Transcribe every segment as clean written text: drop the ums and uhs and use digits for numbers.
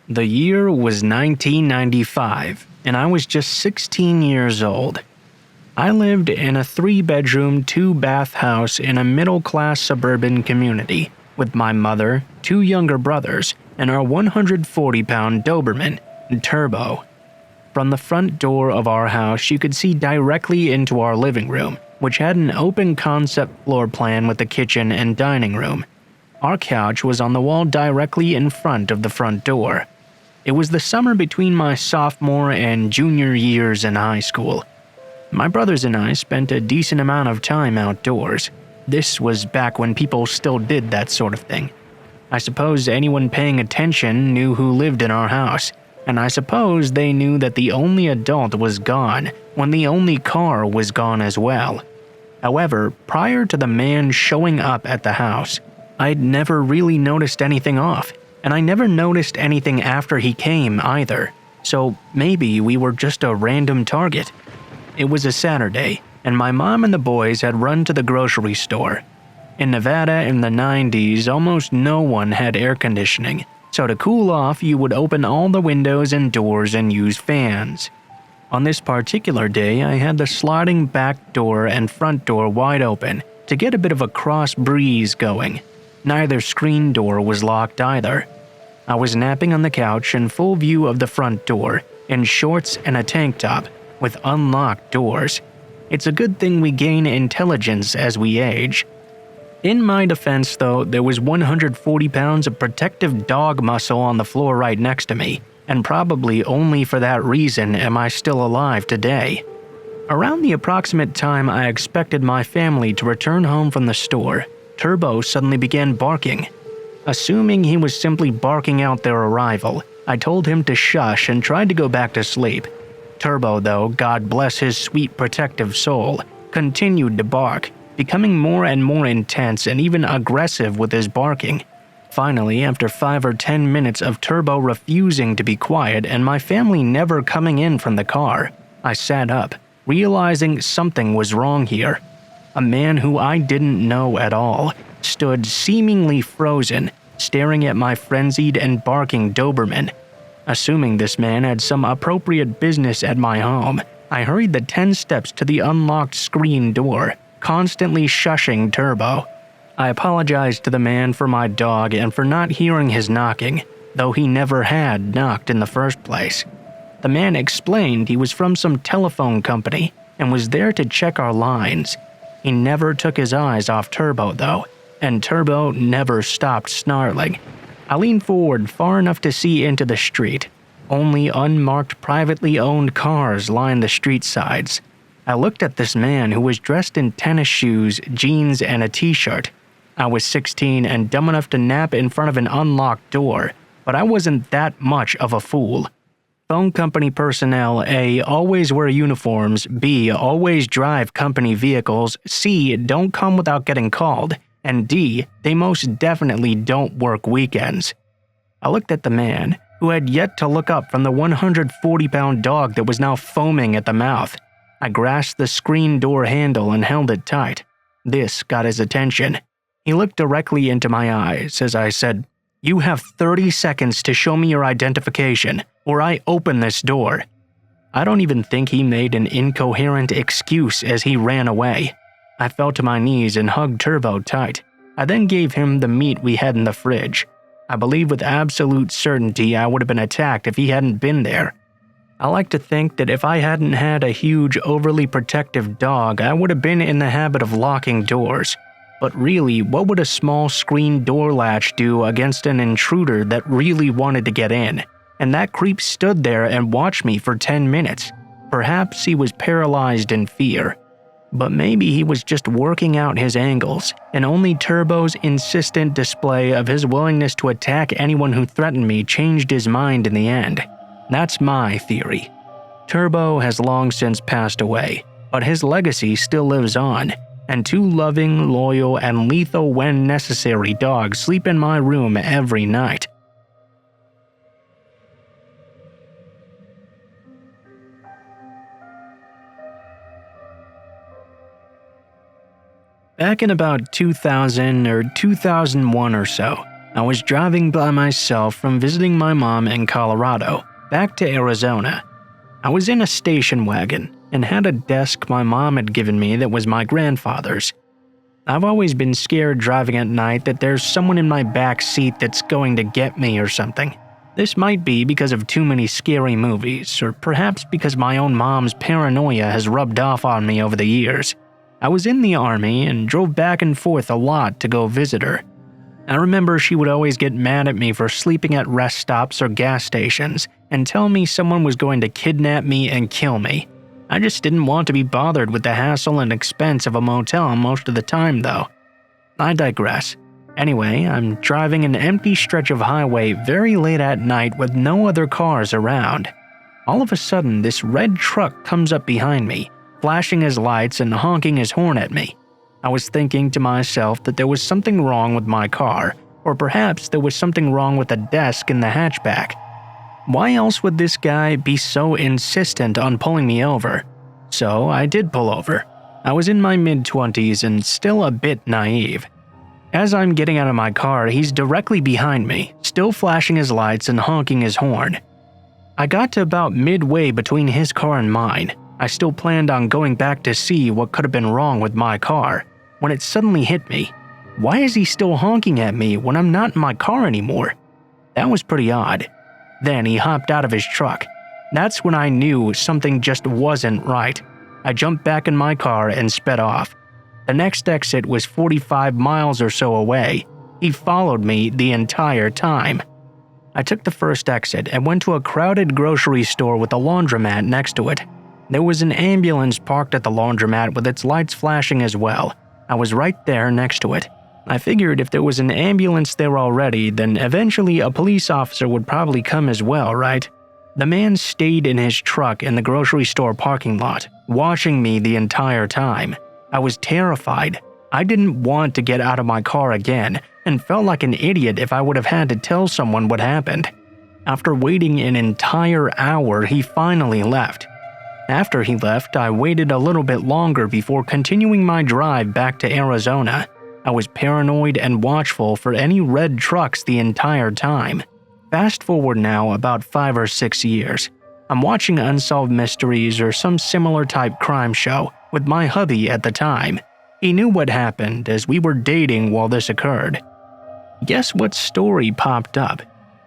The year was 1995, and I was just 16 years old. I lived in a 3-bedroom, 2-bath house in a middle-class suburban community with my mother, 2 younger brothers, and our 140-pound Doberman, Turbo. From the front door of our house, you could see directly into our living room, which had an open concept floor plan with the kitchen and dining room. Our couch was on the wall directly in front of the front door. It was the summer between my sophomore and junior years in high school. My brothers and I spent a decent amount of time outdoors. This was back when people still did that sort of thing. I suppose anyone paying attention knew who lived in our house, and I suppose they knew that the only adult was gone when the only car was gone as well. However, prior to the man showing up at the house, I'd never really noticed anything off, and I never noticed anything after he came either, so maybe we were just a random target. It was a Saturday, and my mom and the boys had run to the grocery store. In Nevada in the 90s, almost no one had air conditioning, so to cool off you would open all the windows and doors and use fans. On this particular day, I had the sliding back door and front door wide open to get a bit of a cross breeze going. Neither screen door was locked either. I was napping on the couch in full view of the front door, in shorts and a tank top, with unlocked doors. It's a good thing we gain intelligence as we age. In my defense though, there was 140 pounds of protective dog muscle on the floor right next to me, and probably only for that reason am I still alive today. Around the approximate time I expected my family to return home from the store, Turbo suddenly began barking. Assuming he was simply barking out their arrival, I told him to shush and tried to go back to sleep. Turbo, though, God bless his sweet protective soul, continued to bark, becoming more and more intense and even aggressive with his barking. Finally, after 5 or 10 minutes of Turbo refusing to be quiet and my family never coming in from the car, I sat up, realizing something was wrong here. A man who I didn't know at all stood seemingly frozen, staring at my frenzied and barking Doberman. Assuming this man had some appropriate business at my home, I hurried the 10 steps to the unlocked screen door, constantly shushing Turbo. I apologized to the man for my dog and for not hearing his knocking, though he never had knocked in the first place. The man explained he was from some telephone company and was there to check our lines. He never took his eyes off Turbo though, and Turbo never stopped snarling. I leaned forward far enough to see into the street. Only unmarked privately owned cars lined the street sides. I looked at this man who was dressed in tennis shoes, jeans, and a t-shirt. I was 16 and dumb enough to nap in front of an unlocked door, but I wasn't that much of a fool. Phone company personnel A. always wear uniforms, B. always drive company vehicles, C. don't come without getting called, and D. they most definitely don't work weekends. I looked at the man, who had yet to look up from the 140-pound dog that was now foaming at the mouth. I grasped the screen door handle and held it tight. This got his attention. He looked directly into my eyes as I said, "You have 30 seconds to show me your identification, or I open this door." I don't even think he made an incoherent excuse as he ran away. I fell to my knees and hugged Turbo tight. I then gave him the meat we had in the fridge. I believe with absolute certainty I would have been attacked if he hadn't been there. I like to think that if I hadn't had a huge, overly protective dog, I would have been in the habit of locking doors. But really, what would a small screen door latch do against an intruder that really wanted to get in? And that creep stood there and watched me for 10 minutes. Perhaps he was paralyzed in fear. But maybe he was just working out his angles, and only Turbo's insistent display of his willingness to attack anyone who threatened me changed his mind in the end. That's my theory. Turbo has long since passed away, but his legacy still lives on, and 2 loving, loyal, and lethal when necessary dogs sleep in my room every night. Back in about 2000 or 2001 or so, I was driving by myself from visiting my mom in Colorado, back to Arizona. I was in a station wagon and had a desk my mom had given me that was my grandfather's. I've always been scared driving at night that there's someone in my back seat that's going to get me or something. This might be because of too many scary movies, or perhaps because my own mom's paranoia has rubbed off on me over the years. I was in the army and drove back and forth a lot to go visit her. I remember she would always get mad at me for sleeping at rest stops or gas stations and tell me someone was going to kidnap me and kill me. I just didn't want to be bothered with the hassle and expense of a motel most of the time, though. I digress. Anyway, I'm driving an empty stretch of highway very late at night with no other cars around. All of a sudden, this red truck comes up behind me, flashing his lights and honking his horn at me. I was thinking to myself that there was something wrong with my car, or perhaps there was something wrong with the desk in the hatchback. Why else would this guy be so insistent on pulling me over? So I did pull over. I was in my mid-20s and still a bit naive. As I'm getting out of my car, he's directly behind me, still flashing his lights and honking his horn. I got to about midway between his car and mine. I still planned on going back to see what could have been wrong with my car, when it suddenly hit me. Why is he still honking at me when I'm not in my car anymore? That was pretty odd. Then he hopped out of his truck. That's when I knew something just wasn't right. I jumped back in my car and sped off. The next exit was 45 miles or so away. He followed me the entire time. I took the first exit and went to a crowded grocery store with a laundromat next to it. There was an ambulance parked at the laundromat with its lights flashing as well. I was right there next to it. I figured if there was an ambulance there already, then eventually a police officer would probably come as well, right? The man stayed in his truck in the grocery store parking lot, watching me the entire time. I was terrified. I didn't want to get out of my car again, and felt like an idiot if I would have had to tell someone what happened. After waiting an entire hour, he finally left. After he left, I waited a little bit longer before continuing my drive back to Arizona. I was paranoid and watchful for any red trucks the entire time. Fast forward now about 5 or 6 years. I'm watching Unsolved Mysteries or some similar type crime show with my hubby at the time. He knew what happened as we were dating while this occurred. Guess what story popped up?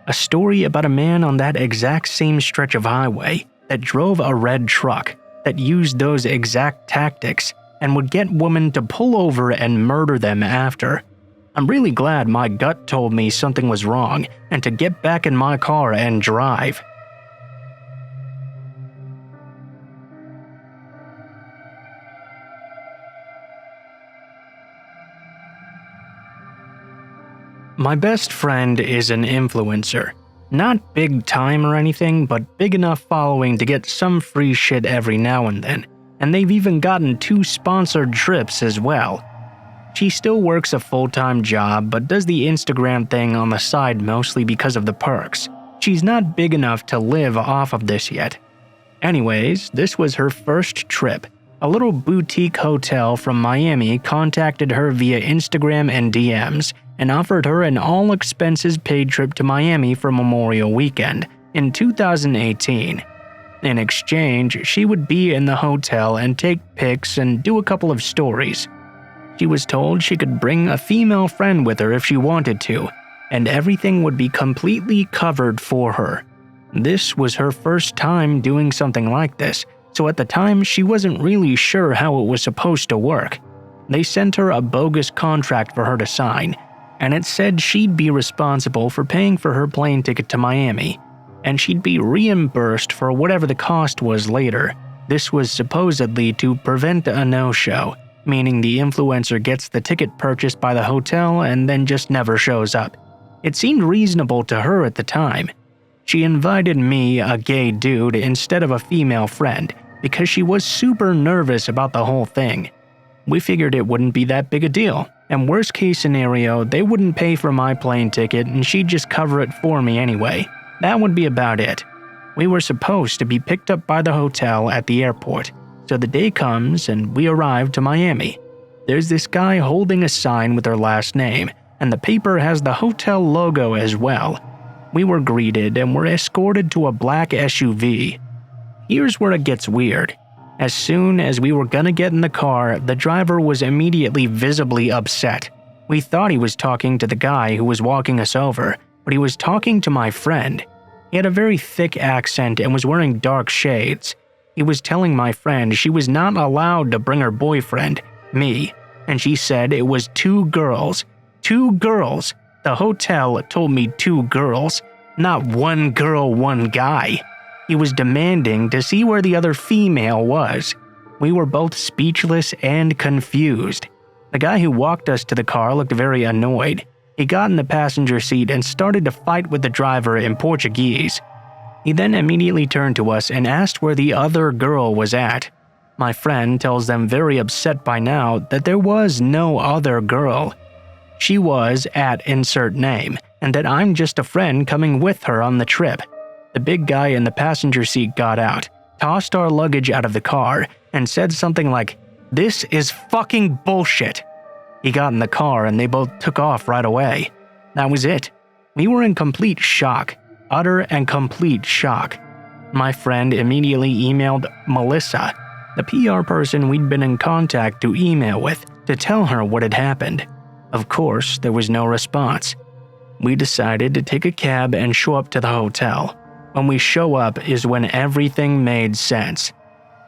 A story about a man on that exact same stretch of highway that drove a red truck that used those exact tactics and would get women to pull over and murder them after. I'm really glad my gut told me something was wrong and to get back in my car and drive. My best friend is an influencer. Not big time or anything, but big enough following to get some free shit every now and then. And they've even gotten 2 sponsored trips as well. She still works a full-time job but does the Instagram thing on the side mostly because of the perks. She's not big enough to live off of this yet. Anyways, this was her first trip. A little boutique hotel from Miami contacted her via Instagram and DMs and offered her an all-expenses-paid trip to Miami for Memorial Weekend in 2018. In exchange, she would be in the hotel and take pics and do a couple of stories. She was told she could bring a female friend with her if she wanted to, and everything would be completely covered for her. This was her first time doing something like this, so at the time she wasn't really sure how it was supposed to work. They sent her a bogus contract for her to sign, and it said she'd be responsible for paying for her plane ticket to Miami, and she'd be reimbursed for whatever the cost was later. This was supposedly to prevent a no-show, meaning the influencer gets the ticket purchased by the hotel and then just never shows up. It seemed reasonable to her at the time. She invited me, a gay dude, instead of a female friend, because she was super nervous about the whole thing. We figured it wouldn't be that big a deal, and worst case scenario, they wouldn't pay for my plane ticket and she'd just cover it for me anyway. That would be about it. We were supposed to be picked up by the hotel at the airport, so the day comes and we arrive to Miami. There's this guy holding a sign with her last name, and the paper has the hotel logo as well. We were greeted and were escorted to a black SUV. Here's where it gets weird. As soon as we were gonna get in the car, the driver was immediately visibly upset. We thought he was talking to the guy who was walking us over, but he was talking to my friend. He had a very thick accent and was wearing dark shades. He was telling my friend she was not allowed to bring her boyfriend, me, and she said it was 2 girls. 2 girls! The hotel told me 2 girls, not 1 girl, 1 guy. He was demanding to see where the other female was. We were both speechless and confused. The guy who walked us to the car looked very annoyed. He got in the passenger seat and started to fight with the driver in Portuguese. He then immediately turned to us and asked where the other girl was at. My friend tells them very upset by now that there was no other girl. She was at insert name, and that I'm just a friend coming with her on the trip. The big guy in the passenger seat got out, tossed our luggage out of the car, and said something like, "This is fucking bullshit." He got in the car and they both took off right away. That was it. We were in complete shock, utter and complete shock. My friend immediately emailed Melissa, the PR person we'd been in contact through email with, to tell her what had happened. Of course, there was no response. We decided to take a cab and show up to the hotel. When we show up is when everything made sense.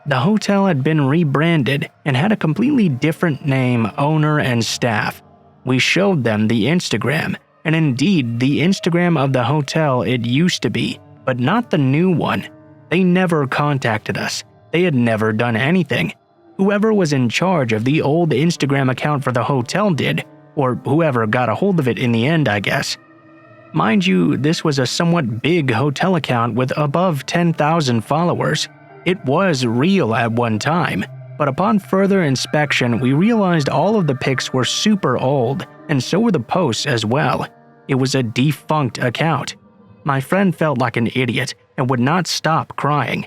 The hotel had been rebranded and had a completely different name, owner, and staff. We showed them the Instagram, and indeed the Instagram of the hotel it used to be, but not the new one. They never contacted us. They had never done anything. Whoever was in charge of the old Instagram account for the hotel did, or whoever got a hold of it in the end, I guess. Mind you, this was a somewhat big hotel account with above 10,000 followers. It was real at one time, but upon further inspection, we realized all of the pics were super old, and so were the posts as well. It was a defunct account. My friend felt like an idiot and would not stop crying.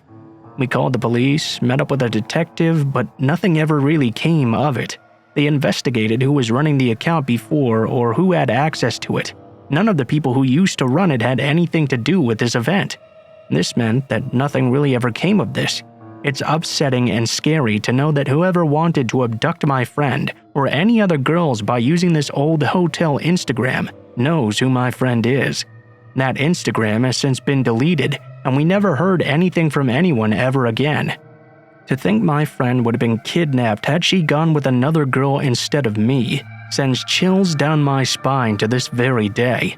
We called the police, met up with a detective, but nothing ever really came of it. They investigated who was running the account before or who had access to it. None of the people who used to run it had anything to do with this event. This meant that nothing really ever came of this. It's upsetting and scary to know that whoever wanted to abduct my friend or any other girls by using this old hotel Instagram knows who my friend is. That Instagram has since been deleted, and we never heard anything from anyone ever again. To think my friend would have been kidnapped had she gone with another girl instead of me sends chills down my spine to this very day.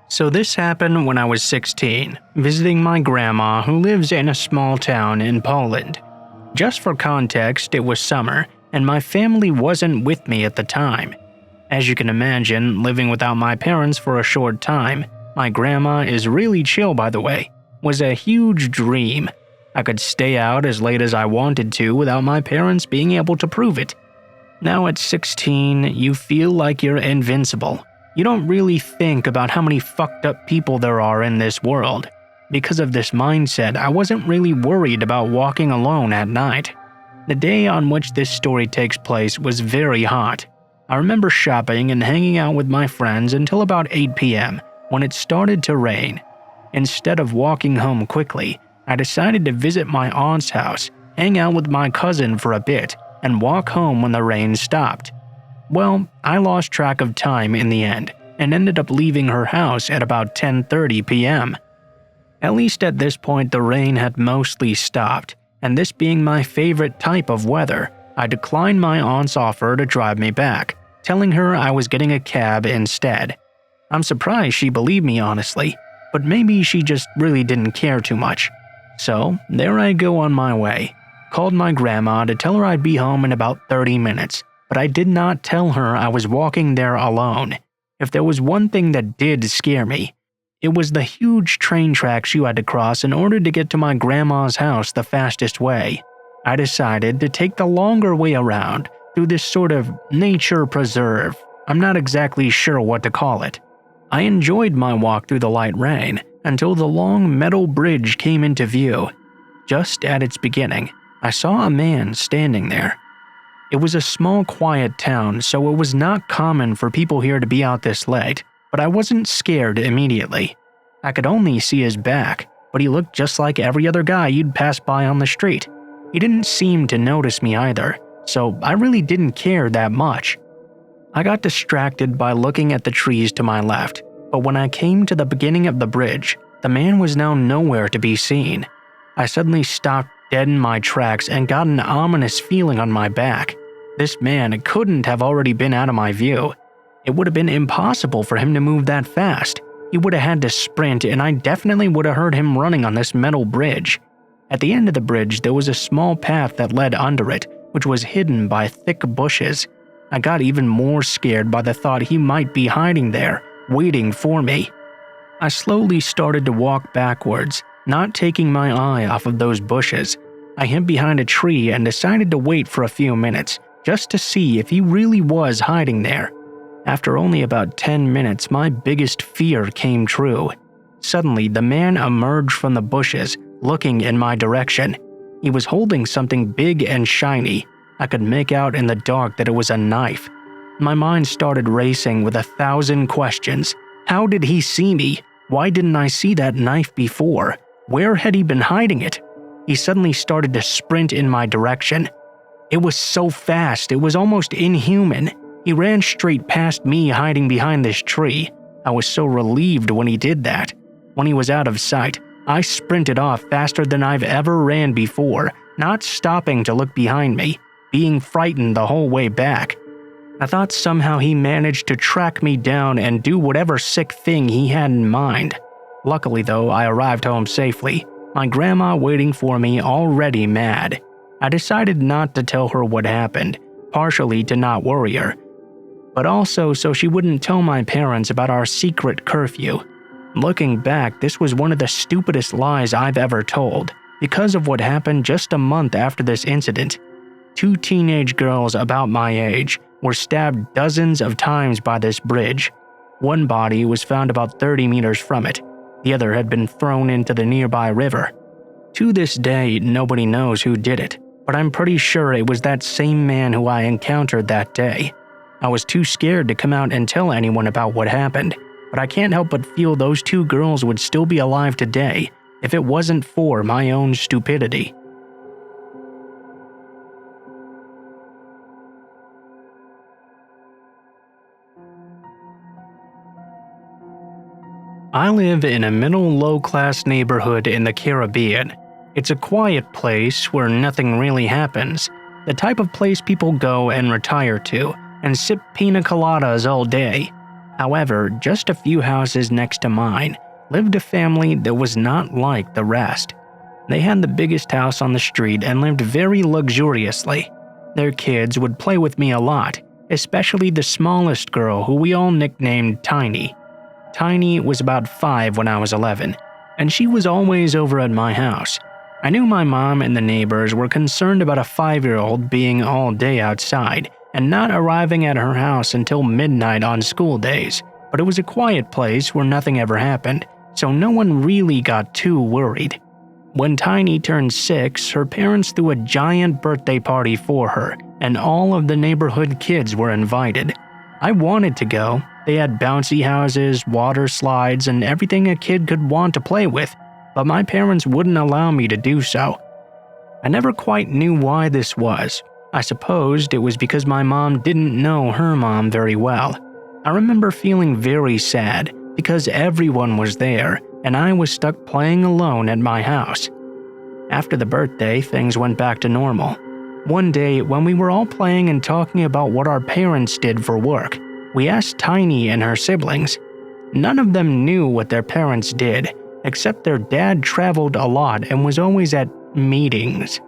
So this happened when I was 16, visiting my grandma who lives in a small town in Poland. Just for context, it was summer, and my family wasn't with me at the time. As you can imagine, living without my parents for a short time, my grandma is really chill by the way, was a huge dream. I could stay out as late as I wanted to without my parents being able to prove it. Now at 16, you feel like you're invincible. You don't really think about how many fucked up people there are in this world. Because of this mindset, I wasn't really worried about walking alone at night. The day on which this story takes place was very hot. I remember shopping and hanging out with my friends until about 8 p.m. when it started to rain. Instead of walking home quickly, I decided to visit my aunt's house, hang out with my cousin for a bit, and walk home when the rain stopped. Well, I lost track of time in the end and ended up leaving her house at about 10:30 p.m. At least at this point the rain had mostly stopped, and this being my favorite type of weather, I declined my aunt's offer to drive me back, telling her I was getting a cab instead. I'm surprised she believed me honestly, but maybe she just really didn't care too much. So there I go on my way. Called my grandma to tell her I'd be home in about 30 minutes, but I did not tell her I was walking there alone. If there was one thing that did scare me, it was the huge train tracks you had to cross in order to get to my grandma's house the fastest way. I decided to take the longer way around through this sort of nature preserve. I'm not exactly sure what to call it. I enjoyed my walk through the light rain, until the long metal bridge came into view. Just at its beginning, I saw a man standing there. It was a small, quiet town, so it was not common for people here to be out this late, but I wasn't scared immediately. I could only see his back, but he looked just like every other guy you'd pass by on the street. He didn't seem to notice me either, so I really didn't care that much. I got distracted by looking at the trees to my left, but when I came to the beginning of the bridge, the man was now nowhere to be seen. I suddenly stopped dead in my tracks and got an ominous feeling on my back. This man couldn't have already been out of my view. It would have been impossible for him to move that fast. He would have had to sprint, and I definitely would have heard him running on this metal bridge. At the end of the bridge, there was a small path that led under it, which was hidden by thick bushes. I got even more scared by the thought he might be hiding there, waiting for me. I slowly started to walk backwards, not taking my eye off of those bushes. I hid behind a tree and decided to wait for a few minutes, just to see if he really was hiding there. After only about 10 minutes, my biggest fear came true. Suddenly, the man emerged from the bushes, looking in my direction. He was holding something big and shiny. I could make out in the dark that it was a knife. My mind started racing with 1,000 questions. How did he see me? Why didn't I see that knife before? Where had he been hiding it? He suddenly started to sprint in my direction. It was so fast, it was almost inhuman. He ran straight past me hiding behind this tree. I was so relieved when he did that. When he was out of sight, I sprinted off faster than I've ever ran before, not stopping to look behind me, being frightened the whole way back. I thought somehow he managed to track me down and do whatever sick thing he had in mind. Luckily though, I arrived home safely, my grandma waiting for me already mad. I decided not to tell her what happened, partially to not worry her, but also so she wouldn't tell my parents about our secret curfew. Looking back, this was one of the stupidest lies I've ever told, because of what happened just a month after this incident. 2 teenage girls about my age were stabbed dozens of times by this bridge. One body was found about 30 meters from it. The other had been thrown into the nearby river. To this day, nobody knows who did it, but I'm pretty sure it was that same man who I encountered that day. I was too scared to come out and tell anyone about what happened, but I can't help but feel those 2 girls would still be alive today if it wasn't for my own stupidity. I live in a middle low-class neighborhood in the Caribbean. It's a quiet place where nothing really happens, the type of place people go and retire to and sip pina coladas all day. However, just a few houses next to mine lived a family that was not like the rest. They had the biggest house on the street and lived very luxuriously. Their kids would play with me a lot, especially the smallest girl who we all nicknamed Tiny. Tiny was about 5 when I was 11, and she was always over at my house. I knew my mom and the neighbors were concerned about a 5-year-old being all day outside and not arriving at her house until midnight on school days, but it was a quiet place where nothing ever happened, so no one really got too worried. When Tiny turned 6, her parents threw a giant birthday party for her, and all of the neighborhood kids were invited. I wanted to go. They had bouncy houses, water slides, and everything a kid could want to play with, but my parents wouldn't allow me to do so. I never quite knew why this was. I supposed it was because my mom didn't know her mom very well. I remember feeling very sad because everyone was there and I was stuck playing alone at my house. After the birthday, things went back to normal. One day, when we were all playing and talking about what our parents did for work, we asked Tiny and her siblings. None of them knew what their parents did, except their dad traveled a lot and was always at meetings.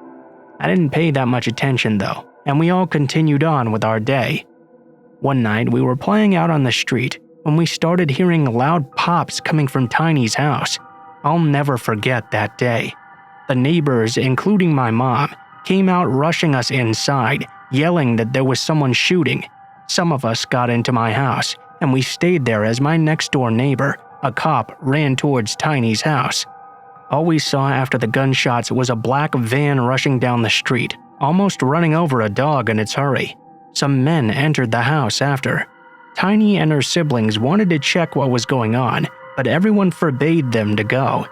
I didn't pay that much attention though, and we all continued on with our day. One night, we were playing out on the street when we started hearing loud pops coming from Tiny's house. I'll never forget that day. The neighbors, including my mom, came out rushing us inside, yelling that there was someone shooting. Some of us got into my house, and we stayed there as my next-door neighbor, a cop ran towards Tiny's house. All we saw after the gunshots was a black van rushing down the street, almost running over a dog in its hurry. Some men entered the house after. Tiny and her siblings wanted to check what was going on, but everyone forbade them to go.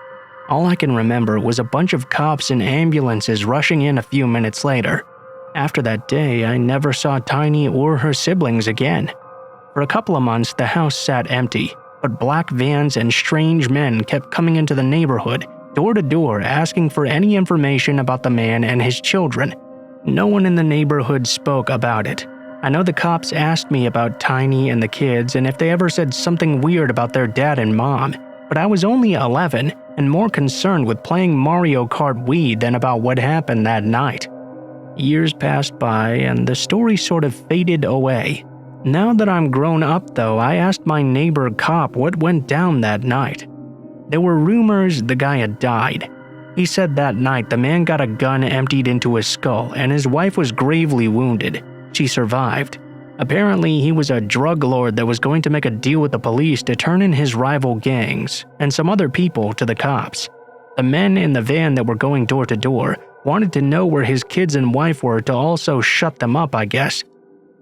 All I can remember was a bunch of cops and ambulances rushing in a few minutes later. After that day, I never saw Tiny or her siblings again. For a couple of months, the house sat empty, but black vans and strange men kept coming into the neighborhood, door to door, asking for any information about the man and his children. No one in the neighborhood spoke about it. I know the cops asked me about Tiny and the kids and if they ever said something weird about their dad and mom, but I was only 11 and more concerned with playing Mario Kart Wii than about what happened that night. Years passed by and the story sort of faded away. Now that I'm grown up though, I asked my neighbor cop what went down that night. There were rumors the guy had died. He said that night the man got a gun emptied into his skull and his wife was gravely wounded. She survived. Apparently, he was a drug lord that was going to make a deal with the police to turn in his rival gangs and some other people to the cops. The men in the van that were going door to door wanted to know where his kids and wife were to also shut them up, I guess.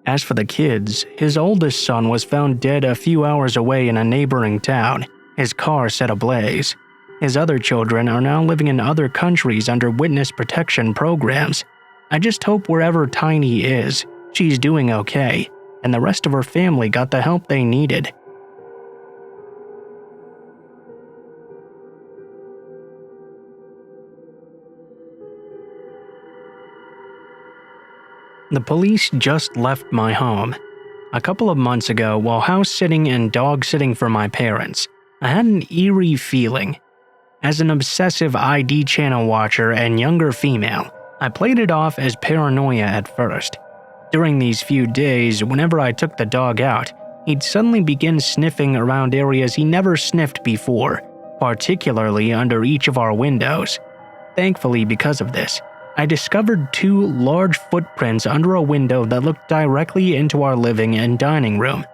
As for the kids, his oldest son was found dead a few hours away in a neighboring town, his car set ablaze. His other children are now living in other countries under witness protection programs. I just hope wherever Tiny is, she's doing okay, and the rest of her family got the help they needed. The police just left my home. A couple of months ago, while house sitting and dog sitting for my parents, I had an eerie feeling. As an obsessive ID channel watcher and younger female, I played it off as paranoia at first. During these few days, whenever I took the dog out, he'd suddenly begin sniffing around areas he never sniffed before, particularly under each of our windows. Thankfully, because of this, I discovered 2 large footprints under a window that looked directly into our living and dining room.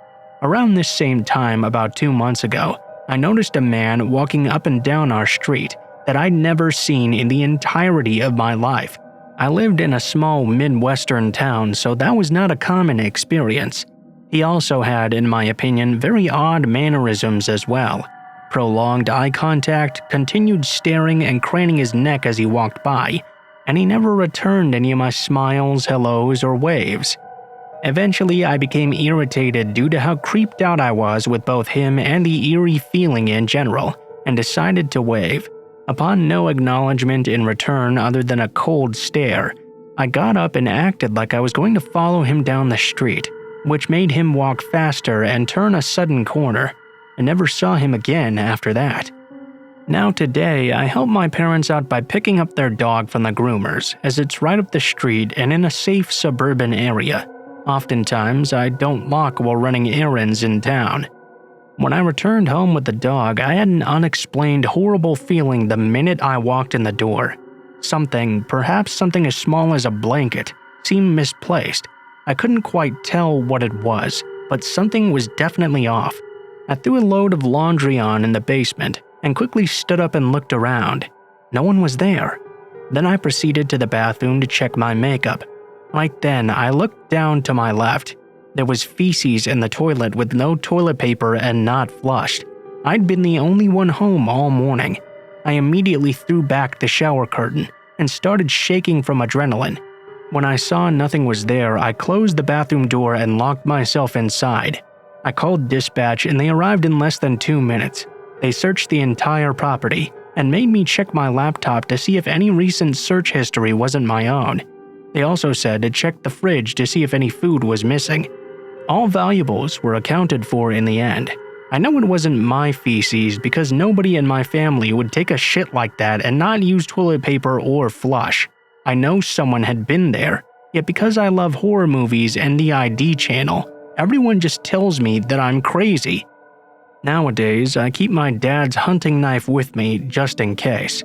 Around this same time, about 2 months ago, I noticed a man walking up and down our street that I'd never seen in the entirety of my life. I lived in a small Midwestern town, so that was not a common experience. He also had, in my opinion, very odd mannerisms as well. Prolonged eye contact, continued staring and craning his neck as he walked by, and he never returned any of my smiles, hellos, or waves. Eventually, I became irritated due to how creeped out I was with both him and the eerie feeling in general, and decided to wave. Upon no acknowledgement in return other than a cold stare, I got up and acted like I was going to follow him down the street, which made him walk faster and turn a sudden corner. I never saw him again after that. Now today, I help my parents out by picking up their dog from the groomers, as it's right up the street and in a safe suburban area. Oftentimes, I don't lock while running errands in town. When I returned home with the dog, I had an unexplained horrible feeling the minute I walked in the door. Something, perhaps something as small as a blanket, seemed misplaced. I couldn't quite tell what it was, but something was definitely off. I threw a load of laundry on in the basement and quickly stood up and looked around. No one was there. Then I proceeded to the bathroom to check my makeup. Right then, I looked down to my left. There was feces in the toilet with no toilet paper and not flushed. I'd been the only one home all morning. I immediately threw back the shower curtain and started shaking from adrenaline. When I saw nothing was there, I closed the bathroom door and locked myself inside. I called dispatch and they arrived in less than 2 minutes. They searched the entire property and made me check my laptop to see if any recent search history wasn't my own. They also said to check the fridge to see if any food was missing. All valuables were accounted for in the end. I know it wasn't my feces because nobody in my family would take a shit like that and not use toilet paper or flush. I know someone had been there, yet because I love horror movies and the ID channel, everyone just tells me that I'm crazy. Nowadays, I keep my dad's hunting knife with me just in case.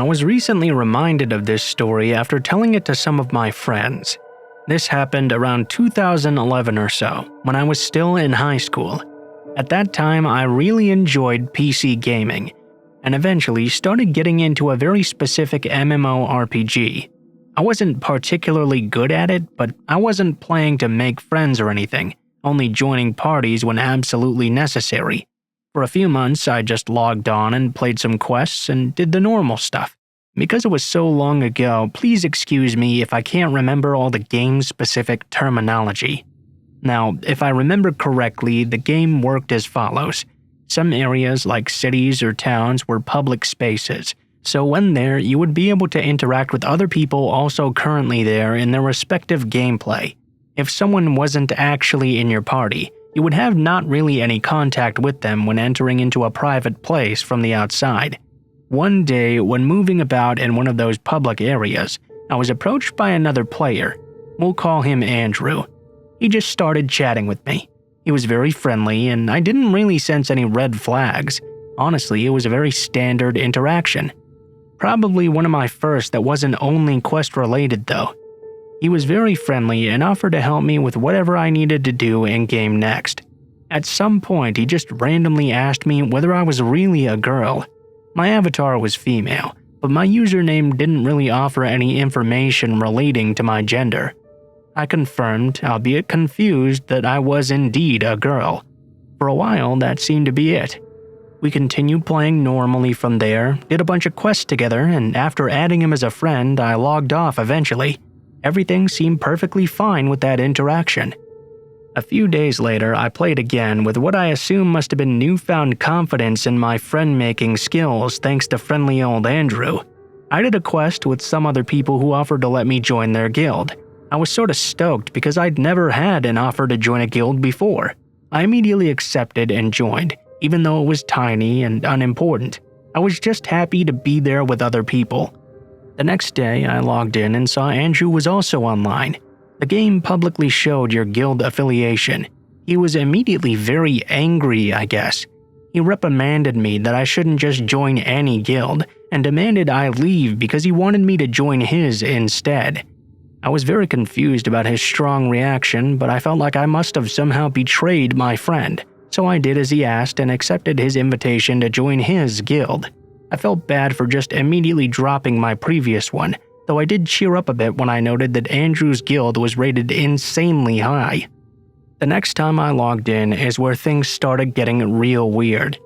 I was recently reminded of this story after telling it to some of my friends. This happened around 2011 or so, when I was still in high school. At that time, I really enjoyed PC gaming, and eventually started getting into a very specific MMORPG. I wasn't particularly good at it, but I wasn't playing to make friends or anything, only joining parties when absolutely necessary. For a few months, I just logged on and played some quests and did the normal stuff. Because it was so long ago, please excuse me if I can't remember all the game-specific terminology. Now, if I remember correctly, the game worked as follows. Some areas, like cities or towns, were public spaces, so when there, you would be able to interact with other people also currently there in their respective gameplay. If someone wasn't actually in your party, you would have not really any contact with them when entering into a private place from the outside. One day, when moving about in one of those public areas, I was approached by another player. We'll call him Andrew. He just started chatting with me. He was very friendly, and I didn't really sense any red flags. Honestly, it was a very standard interaction. Probably one of my first that wasn't only quest-related though. He was very friendly and offered to help me with whatever I needed to do in-game next. At some point, he just randomly asked me whether I was really a girl. My avatar was female, but my username didn't really offer any information relating to my gender. I confirmed, albeit confused, that I was indeed a girl. For a while, that seemed to be it. We continued playing normally from there, did a bunch of quests together, and after adding him as a friend, I logged off eventually. Everything seemed perfectly fine with that interaction. A few days later, I played again with what I assume must have been newfound confidence in my friend-making skills thanks to friendly old Andrew. I did a quest with some other people who offered to let me join their guild. I was sort of stoked because I'd never had an offer to join a guild before. I immediately accepted and joined, even though it was tiny and unimportant. I was just happy to be there with other people. The next day, I logged in and saw Andrew was also online. The game publicly showed your guild affiliation. He was immediately very angry, I guess. He reprimanded me that I shouldn't just join any guild, and demanded I leave because he wanted me to join his instead. I was very confused about his strong reaction, but I felt like I must have somehow betrayed my friend, so I did as he asked and accepted his invitation to join his guild. I felt bad for just immediately dropping my previous one, though I did cheer up a bit when I noted that Andrew's guild was rated insanely high. The next time I logged in is where things started getting real weird.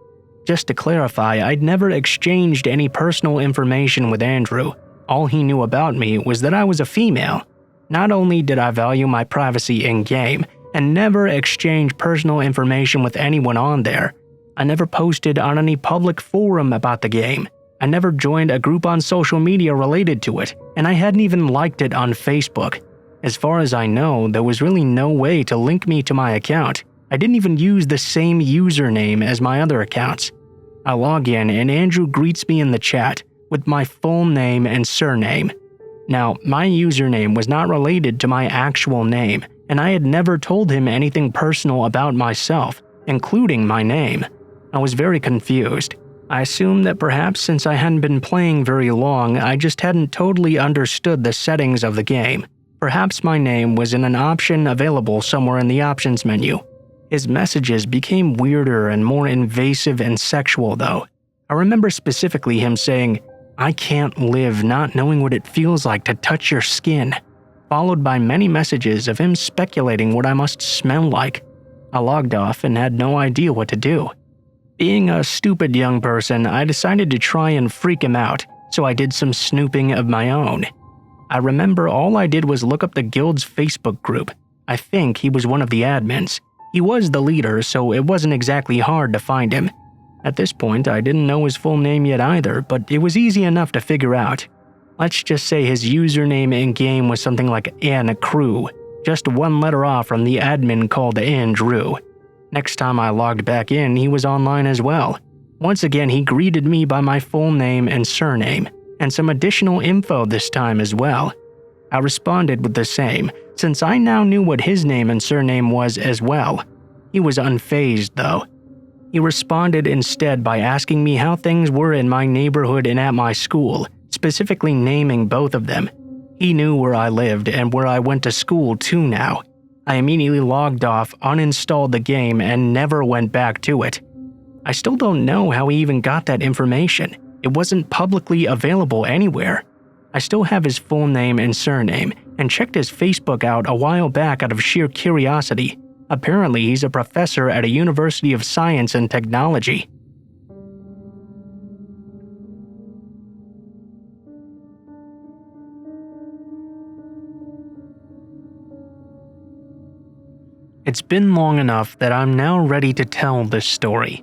Just to clarify, I'd never exchanged any personal information with Andrew. All he knew about me was that I was a female. Not only did I value my privacy in-game, and never exchange personal information with anyone on there, I never posted on any public forum about the game. I never joined a group on social media related to it, and I hadn't even liked it on Facebook. As far as I know, there was really no way to link me to my account. I didn't even use the same username as my other accounts. I log in and Andrew greets me in the chat with my full name and surname. Now, my username was not related to my actual name, and I had never told him anything personal about myself, including my name. I was very confused. I assumed that perhaps since I hadn't been playing very long, I just hadn't totally understood the settings of the game. Perhaps my name was in an option available somewhere in the options menu. His messages became weirder and more invasive and sexual though. I remember specifically him saying, "I can't live not knowing what it feels like to touch your skin," followed by many messages of him speculating what I must smell like. I logged off and had no idea what to do. Being a stupid young person, I decided to try and freak him out, so I did some snooping of my own. I remember all I did was look up the guild's Facebook group. I think he was one of the admins. He was the leader, so it wasn't exactly hard to find him. At this point, I didn't know his full name yet either, but it was easy enough to figure out. Let's just say his username in-game was something like Anna Crew, just one letter off from the admin called Andrew. Next time I logged back in, he was online as well. Once again, he greeted me by my full name and surname, and some additional info this time as well. I responded with the same, since I now knew what his name and surname was as well. He was unfazed though. He responded instead by asking me how things were in my neighborhood and at my school, specifically naming both of them. He knew where I lived and where I went to school too now. I immediately logged off, uninstalled the game, and never went back to it. I still don't know how he even got that information. It wasn't publicly available anywhere. I still have his full name and surname, and checked his Facebook out a while back out of sheer curiosity. Apparently, he's a professor at a University of Science and Technology. It's been long enough that I'm now ready to tell this story.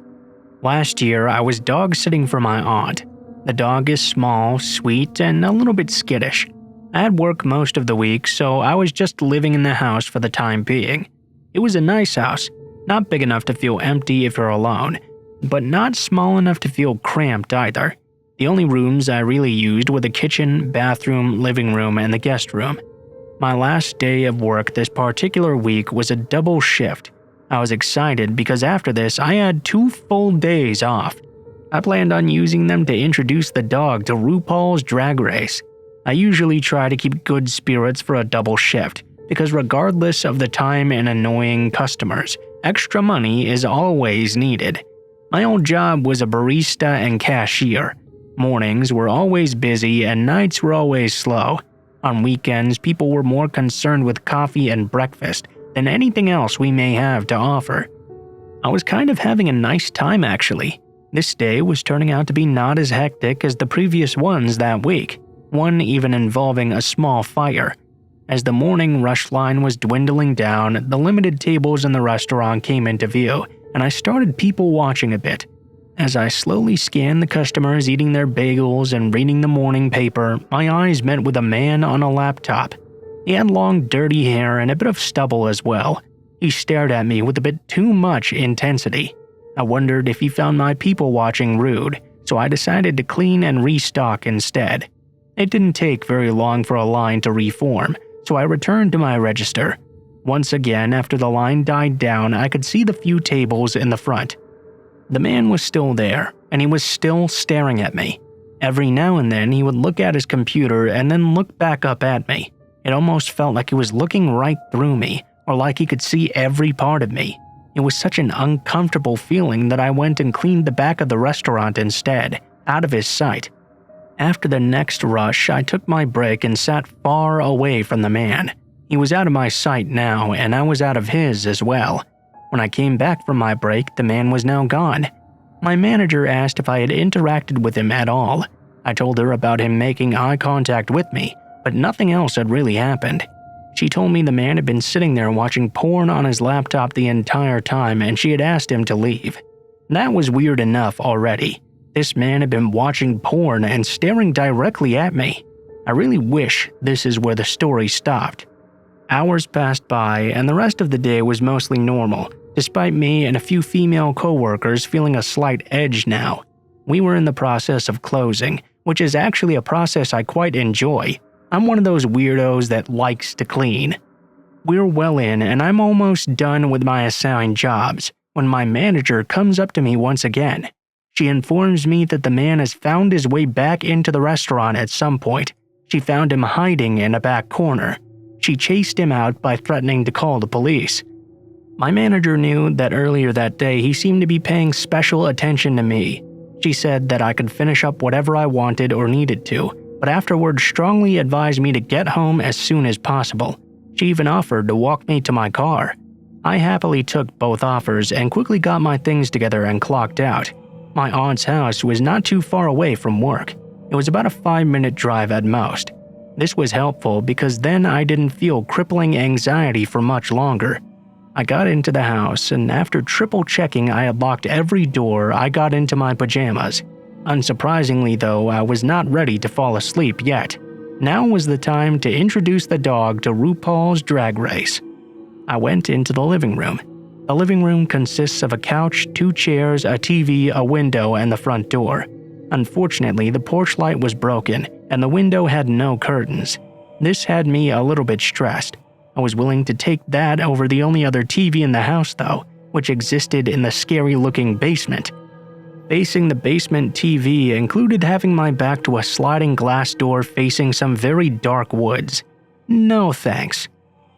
Last year, I was dog sitting for my aunt. The dog is small, sweet, and a little bit skittish. I had work most of the week, so I was just living in the house for the time being. It was a nice house, not big enough to feel empty if you're alone, but not small enough to feel cramped either. The only rooms I really used were the kitchen, bathroom, living room, and the guest room. My last day of work this particular week was a double shift. I was excited because after this I had 2 full days off. I planned on using them to introduce the dog to RuPaul's Drag Race. I usually try to keep good spirits for a double shift, because regardless of the time and annoying customers, extra money is always needed. My old job was a barista and cashier. Mornings were always busy and nights were always slow. On weekends, people were more concerned with coffee and breakfast than anything else we may have to offer. I was kind of having a nice time actually. This day was turning out to be not as hectic as the previous ones that week, one even involving a small fire. As the morning rush line was dwindling down, the limited tables in the restaurant came into view, and I started people watching a bit. As I slowly scanned the customers eating their bagels and reading the morning paper, my eyes met with a man on a laptop. He had long, dirty hair and a bit of stubble as well. He stared at me with a bit too much intensity. I wondered if he found my people watching rude, so I decided to clean and restock instead. It didn't take very long for a line to reform, so I returned to my register. Once again, after the line died down, I could see the few tables in the front. The man was still there, and he was still staring at me. Every now and then, he would look at his computer and then look back up at me. It almost felt like he was looking right through me, or like he could see every part of me. It was such an uncomfortable feeling that I went and cleaned the back of the restaurant instead, out of his sight. After the next rush, I took my break and sat far away from the man. He was out of my sight now, and I was out of his as well. When I came back from my break, the man was now gone. My manager asked if I had interacted with him at all. I told her about him making eye contact with me, but nothing else had really happened. She told me the man had been sitting there watching porn on his laptop the entire time and she had asked him to leave. That was weird enough already. This man had been watching porn and staring directly at me. I really wish this is where the story stopped. Hours passed by and the rest of the day was mostly normal, despite me and a few female coworkers feeling a slight edge now. We were in the process of closing, which is actually a process I quite enjoy. I'm one of those weirdos that likes to clean. We're well in and I'm almost done with my assigned jobs when my manager comes up to me once again. She informs me that the man has found his way back into the restaurant at some point. She found him hiding in a back corner. She chased him out by threatening to call the police. My manager knew that earlier that day he seemed to be paying special attention to me. She said that I could finish up whatever I wanted or needed to, but afterwards strongly advised me to get home as soon as possible. She even offered to walk me to my car. I happily took both offers and quickly got my things together and clocked out. My aunt's house was not too far away from work. It was about a 5-minute drive at most. This was helpful because then I didn't feel crippling anxiety for much longer. I got into the house, and after triple checking I had locked every door, I got into my pajamas. Unsurprisingly though, I was not ready to fall asleep yet. Now was the time to introduce the dog to RuPaul's Drag Race. I went into the living room. The living room consists of a couch, 2 chairs, a TV, a window, and the front door. Unfortunately, the porch light was broken, and the window had no curtains. This had me a little bit stressed. I was willing to take that over the only other TV in the house though, which existed in the scary-looking basement. Facing the basement TV included having my back to a sliding glass door facing some very dark woods. No thanks.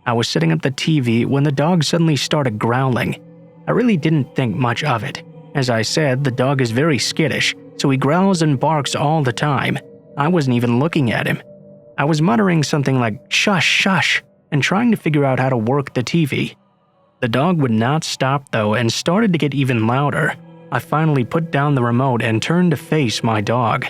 I was setting up the TV when the dog suddenly started growling. I really didn't think much of it. As I said, the dog is very skittish, so he growls and barks all the time. I wasn't even looking at him. I was muttering something like shush shush and trying to figure out how to work the TV. The dog would not stop though and started to get even louder. I finally put down the remote and turned to face my dog.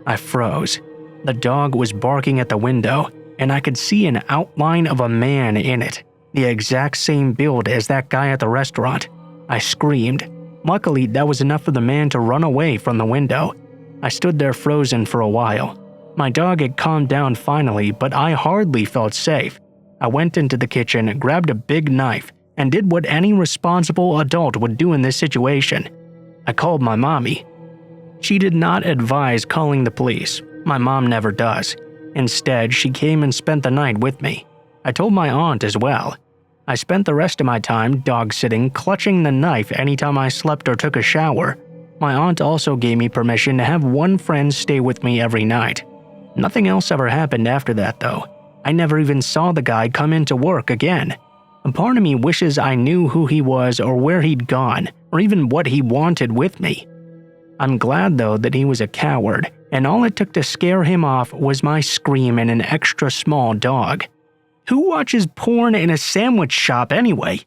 I froze. The dog was barking at the window, and I could see an outline of a man in it, the exact same build as that guy at the restaurant. I screamed. Luckily, that was enough for the man to run away from the window. I stood there frozen for a while. My dog had calmed down finally, but I hardly felt safe. I went into the kitchen, grabbed a big knife, and did what any responsible adult would do in this situation. I called my mommy. She did not advise calling the police. My mom never does. Instead, she came and spent the night with me. I told my aunt as well. I spent the rest of my time dog-sitting, clutching the knife anytime I slept or took a shower. My aunt also gave me permission to have one friend stay with me every night. Nothing else ever happened after that, though. I never even saw the guy come into work again. A part of me wishes I knew who he was or where he'd gone, or even what he wanted with me. I'm glad, though, that he was a coward, and all it took to scare him off was my scream and an extra small dog. Who watches porn in a sandwich shop anyway?